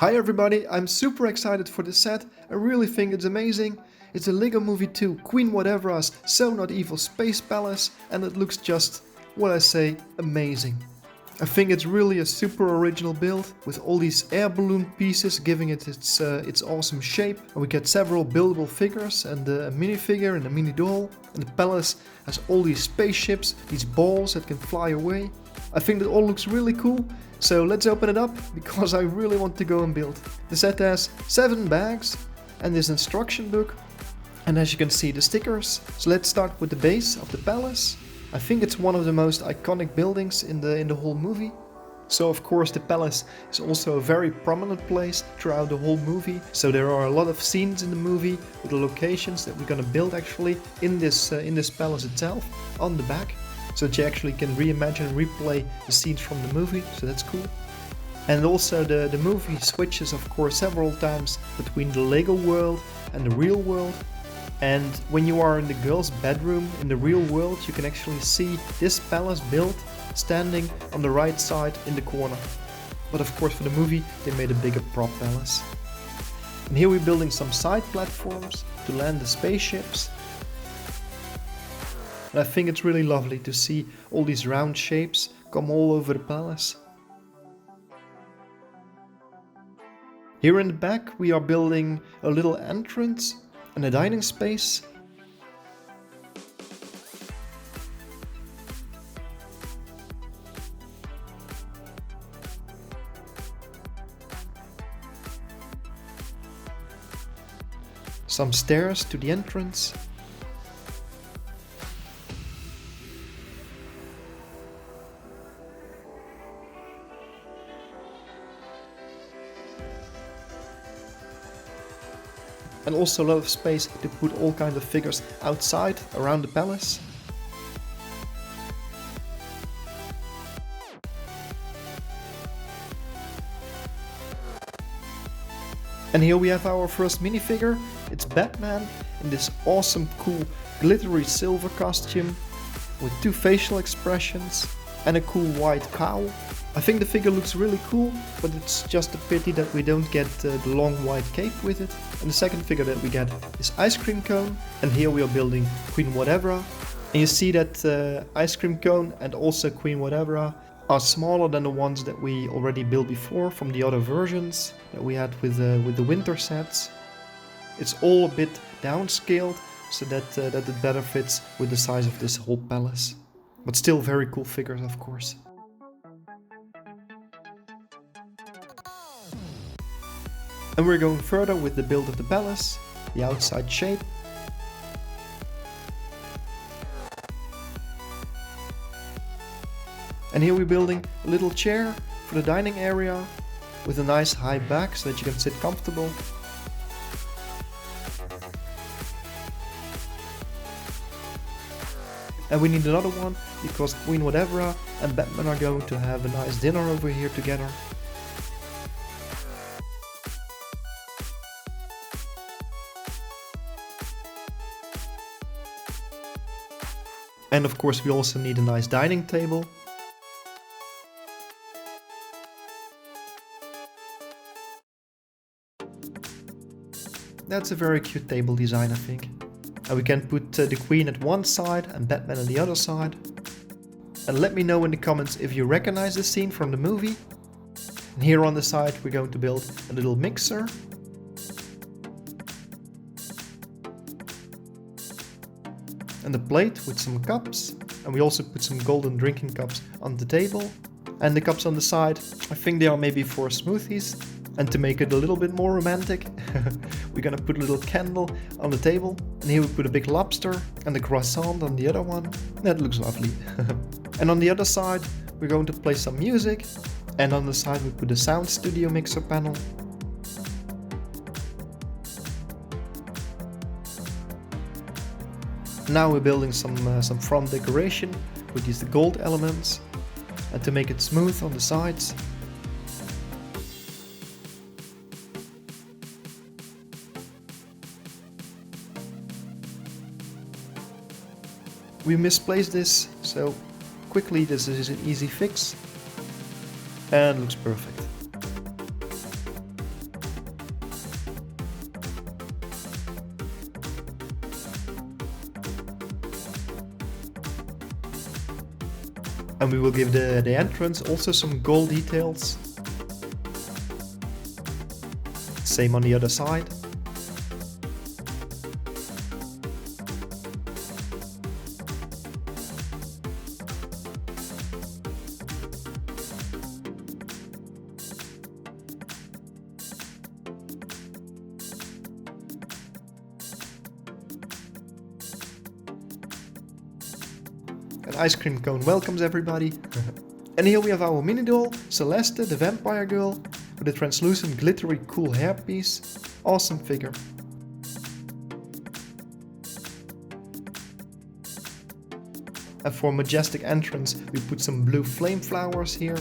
Hi everybody, I'm super excited for this set. I really think it's amazing. It's a Lego Movie 2 Queen Watevra's So Not Evil Space Palace and it looks just, what I say, amazing. I think it's really a super original build with all these air balloon pieces giving it its awesome shape. And we get several buildable figures and a minifigure and a mini doll. And the palace has all these spaceships, these balls that can fly away. I think that all looks really cool. So let's open it up because I really want to go and build. The set has 7 bags and this instruction book. And as you can see, the stickers. So let's start with the base of the palace. I think it's one of the most iconic buildings in the whole movie. So of course the palace is also a very prominent place throughout the whole movie. So there are a lot of scenes in the movie with the locations that we're gonna build actually in this palace itself on the back. So that you actually can reimagine and replay the scenes from the movie, so that's cool. And also the movie switches of course several times between the Lego world and the real world. And when you are in the girl's bedroom in the real world, you can actually see this palace built standing on the right side in the corner. But of course for the movie they made a bigger prop palace. And here we're building some side platforms to land the spaceships. And I think it's really lovely to see all these round shapes come all over the palace. Here in the back we are building a little entrance and a dining space. Some stairs to the entrance. And also a lot of space to put all kinds of figures outside around the palace. And here we have our first minifigure. It's Batman in this awesome cool glittery silver costume with 2 facial expressions and a cool white cowl. I think the figure looks really cool, but it's just a pity that we don't get the long white cape with it. And the second figure that we get is Ice Cream Cone. And here we are building Queen Watevra. And you see that Ice Cream Cone and also Queen Watevra are smaller than the ones that we already built before from the other versions that we had with the winter sets. It's all a bit downscaled so that it better fits with the size of this whole palace. But still very cool figures, of course. And we're going further with the build of the palace, the outside shape. And here we're building a little chair for the dining area with a nice high back so that you can sit comfortable. And we need another one because Queen Watevra and Batman are going to have a nice dinner over here together. And of course we also need a nice dining table. That's a very cute table design, I think. And we can put the Queen at one side and Batman on the other side. And let me know in the comments if you recognize this scene from the movie. And here on the side we're going to build a little mixer. And a plate with some cups, and we also put some golden drinking cups on the table. And the cups on the side, I think they are maybe for smoothies. And to make it a little bit more romantic, we're gonna put a little candle on the table. And here we put a big lobster and a croissant on the other one. That looks lovely. And on the other side, we're going to play some music. And on the side we put a sound studio mixer panel. Now we're building some front decoration with these gold elements and to make it smooth on the sides. We misplaced this, so quickly this is an easy fix and looks perfect. And we will give the entrance also some gold details. Same on the other side. An ice cream cone welcomes everybody. And here we have our mini doll, Celeste, the vampire girl, with a translucent glittery cool hairpiece. Awesome figure. And for a majestic entrance we put some blue flame flowers here.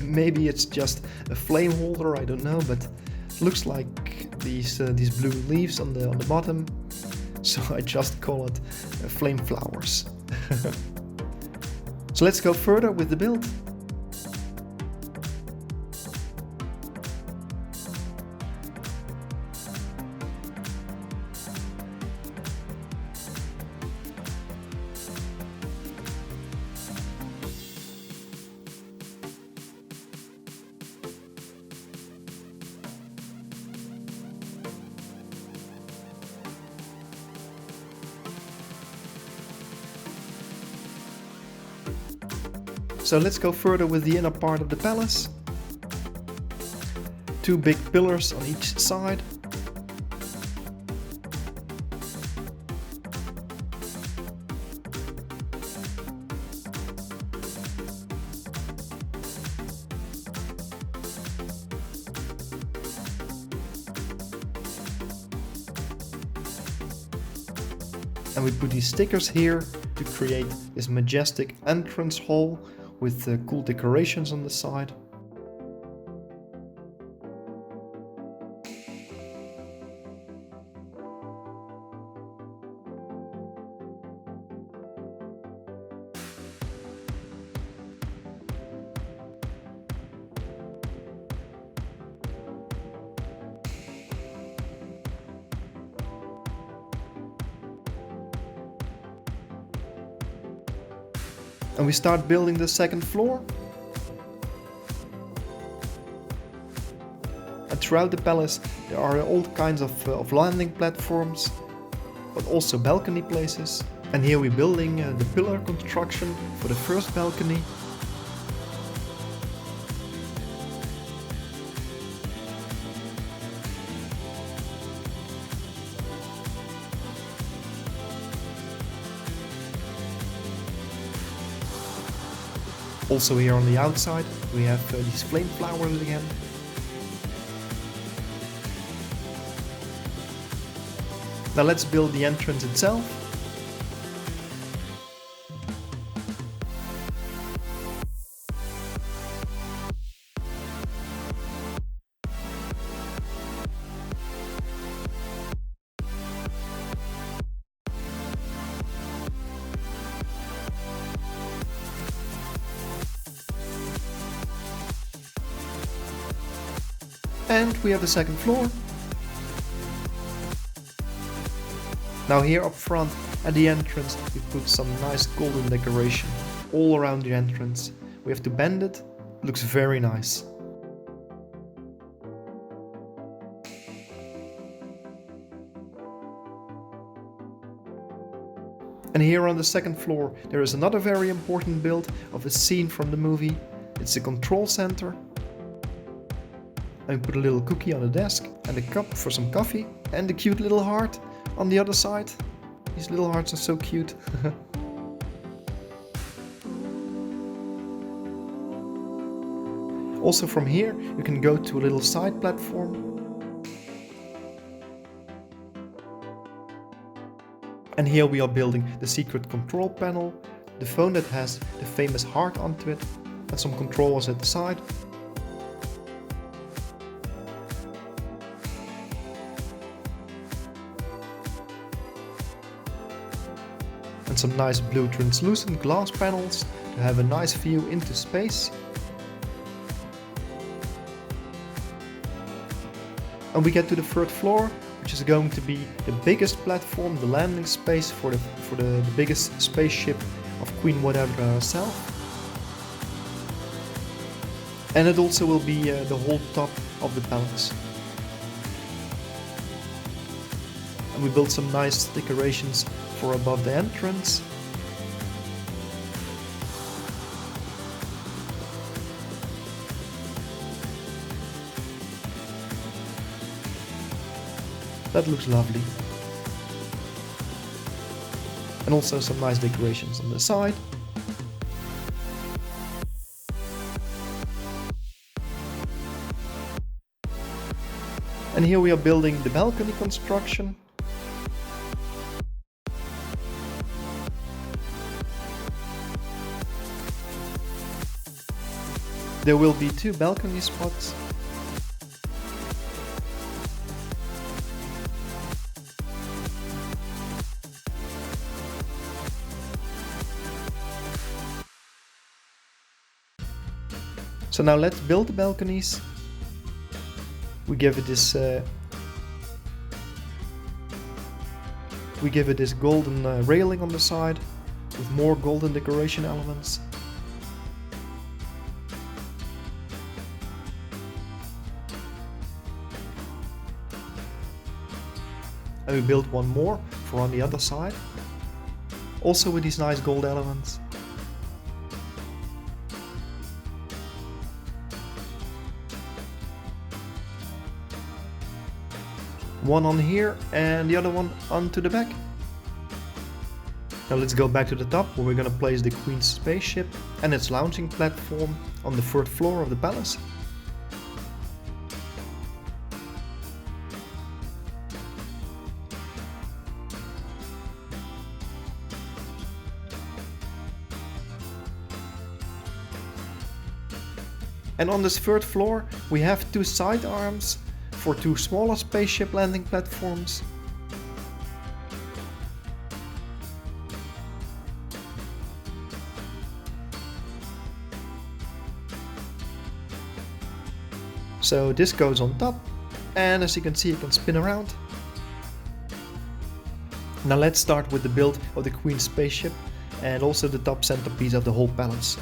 Maybe it's just a flame holder, I don't know, but it looks like these blue leaves on the bottom. So I just call it flame flowers. So let's go further with the build. So let's go further with the inner part of the palace. 2 big pillars on each side. And we put these stickers here to create this majestic entrance hall with cool decorations on the side. And we start building the second floor. And throughout the palace there are all kinds of landing platforms, but also balcony places. And here we're building the pillar construction for the first balcony. Also here on the outside we have these flame flowers again. Now let's build the entrance itself. And we have the second floor. Now here up front at the entrance we put some nice golden decoration all around the entrance. We have to bend it. Looks very nice. And here on the second floor there is another very important build of a scene from the movie. It's the control center. And we put a little cookie on the desk and a cup for some coffee and a cute little heart on the other side. These little hearts are so cute. Also from here you can go to a little side platform. And here we are building the secret control panel, the phone that has the famous heart onto it, and some controllers at the side. And some nice blue translucent glass panels to have a nice view into space. And we get to the third floor, which is going to be the biggest platform, the landing space for the biggest spaceship of Queen Watevra herself. And it also will be the whole top of the palace. And we built some nice decorations for above the entrance. That looks lovely. And also some nice decorations on the side. And here we are building the balcony construction. There will be 2 balcony spots. So now let's build the balconies. We give it this golden railing on the side with more golden decoration elements. And we built one more for on the other side, also with these nice gold elements. One on here and the other one onto the back. Now let's go back to the top where we're gonna place the Queen's spaceship and its launching platform on the 3rd floor of the palace. And on this 3rd floor we have 2 side arms for 2 smaller spaceship landing platforms. So this goes on top, and as you can see it can spin around. Now let's start with the build of the Queen's spaceship and also the top centerpiece of the whole palace.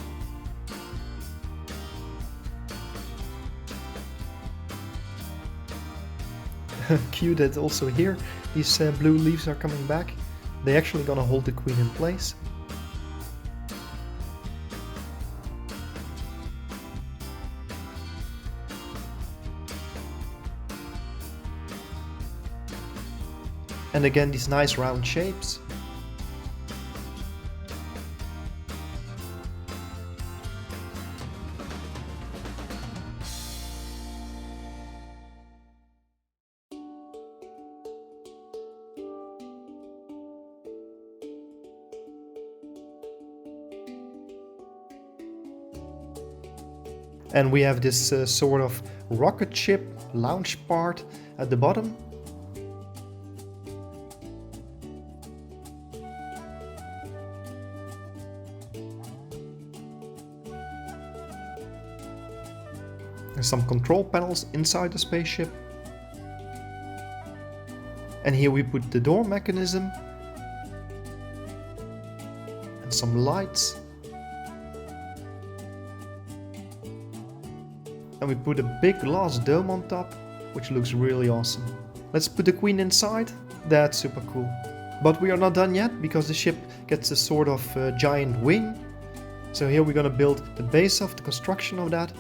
Cute that also here these blue leaves are coming back. They're actually gonna hold the Queen in place. And again these nice round shapes. And we have this sort of rocket ship launch part at the bottom. And some control panels inside the spaceship. And here we put the door mechanism. And some lights. And we put a big glass dome on top, which looks really awesome. Let's put the Queen inside. That's super cool. But we are not done yet, because the ship gets a sort of giant wing. So here we're gonna build the base of the construction of that.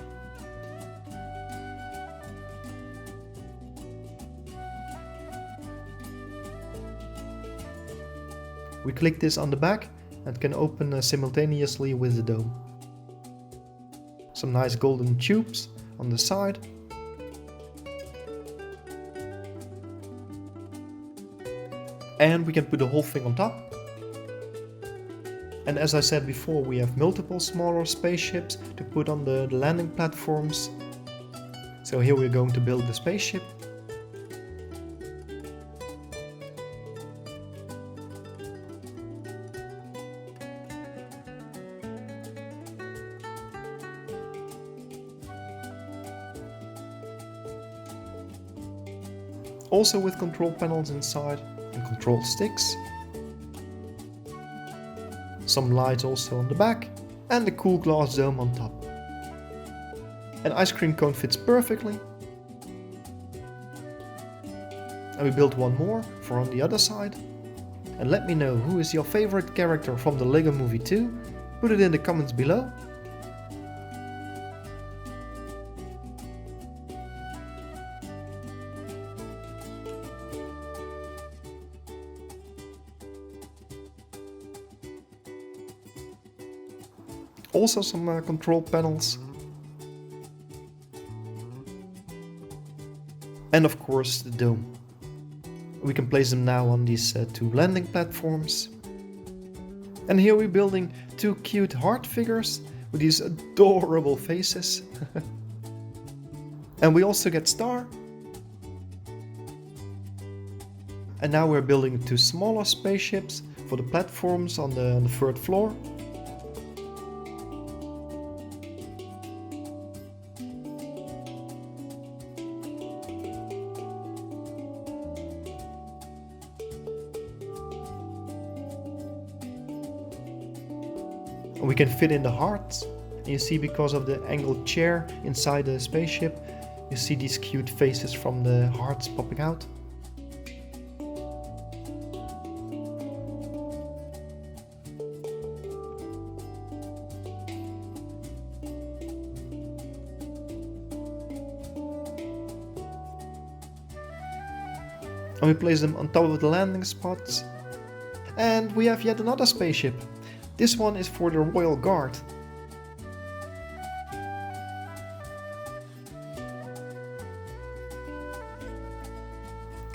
We click this on the back and can open simultaneously with the dome. Some nice golden tubes on the side. And we can put the whole thing on top. And as I said before, we have multiple smaller spaceships to put on the landing platforms. So here we're going to build the spaceship. Also with control panels inside and control sticks. Some lights also on the back and a cool glass dome on top. An ice cream cone fits perfectly. And we built one more for on the other side. And let me know who is your favorite character from the Lego Movie 2. Put it in the comments below. Also some control panels. And of course the dome. We can place them now on these two landing platforms. And here we're building two cute heart figures with these adorable faces. And we also get Star. And now we're building two smaller spaceships for the platforms on the third floor. We can fit in the hearts. And you see, because of the angled chair inside the spaceship, you see these cute faces from the hearts popping out. And we place them on top of the landing spots. And we have yet another spaceship. This one is for the Royal Guard.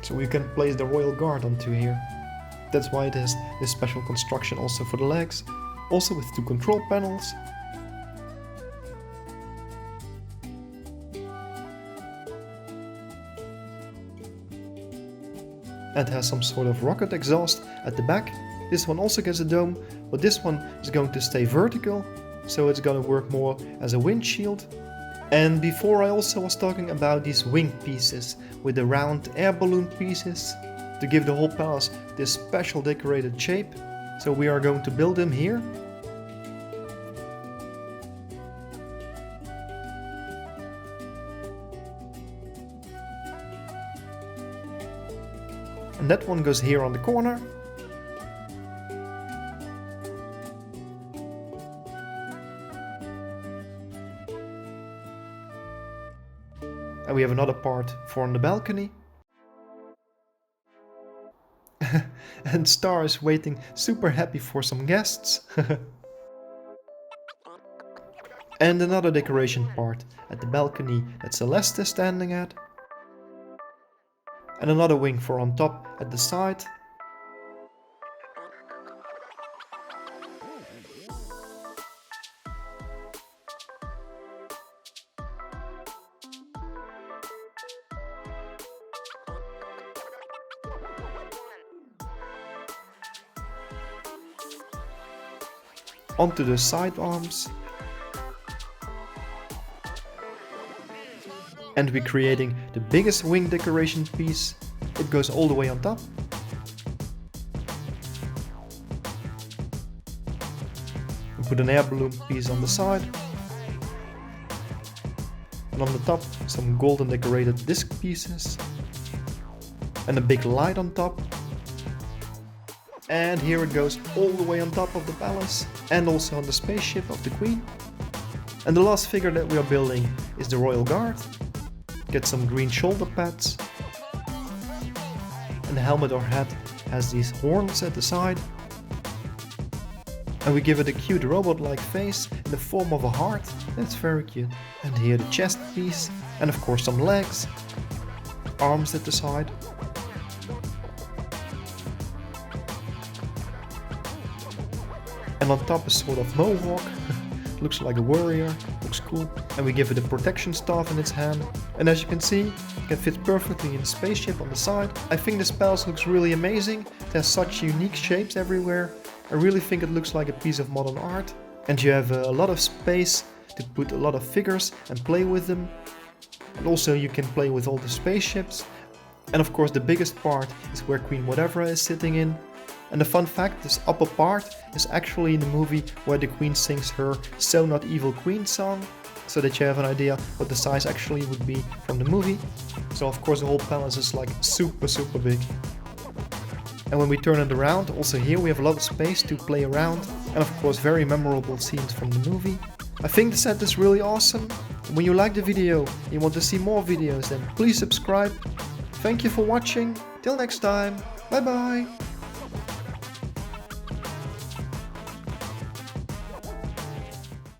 So we can place the Royal Guard onto here. That's why it has this special construction also for the legs. Also with two control panels. And has some sort of rocket exhaust at the back. This one also gets a dome, but this one is going to stay vertical, so it's going to work more as a windshield. And before I also was talking about these wing pieces with the round air balloon pieces to give the whole palace this special decorated shape. So we are going to build them here. And that one goes here on the corner. And we have another part for on the balcony. And Star is waiting super happy for some guests. And another decoration part at the balcony that Celeste is standing at. And another wing for on top at the side. Onto the side arms. And we're creating the biggest wing decoration piece. It goes all the way on top. We put an air balloon piece on the side. And on the top, some golden decorated disc pieces. And a big light on top. And here it goes all the way on top of the palace and also on the spaceship of the Queen. And the last figure that we are building is the Royal Guard. Get some green shoulder pads. And the helmet or hat has these horns at the side. And we give it a cute robot-like face in the form of a heart. That's very cute. And here the chest piece. And of course some legs. Arms at the side. And on top a sort of mohawk. Looks like a warrior, looks cool. And we give it a protection staff in its hand. And as you can see, it can fit perfectly in the spaceship on the side. I think this palace looks really amazing. It has such unique shapes everywhere. I really think it looks like a piece of modern art. And you have a lot of space to put a lot of figures and play with them. And also you can play with all the spaceships. And of course the biggest part is where Queen Watevra is sitting in. And the fun fact, this upper part is actually in the movie where the Queen sings her So Not Evil Queen song. so that you have an idea what the size actually would be from the movie. So of course the whole palace is like super big. And when we turn it around, also here we have a lot of space to play around, and of course very memorable scenes from the movie. I think the set is really awesome. When you like the video and you want to see more videos, then please subscribe. Thank you for watching. Till next time. Bye bye.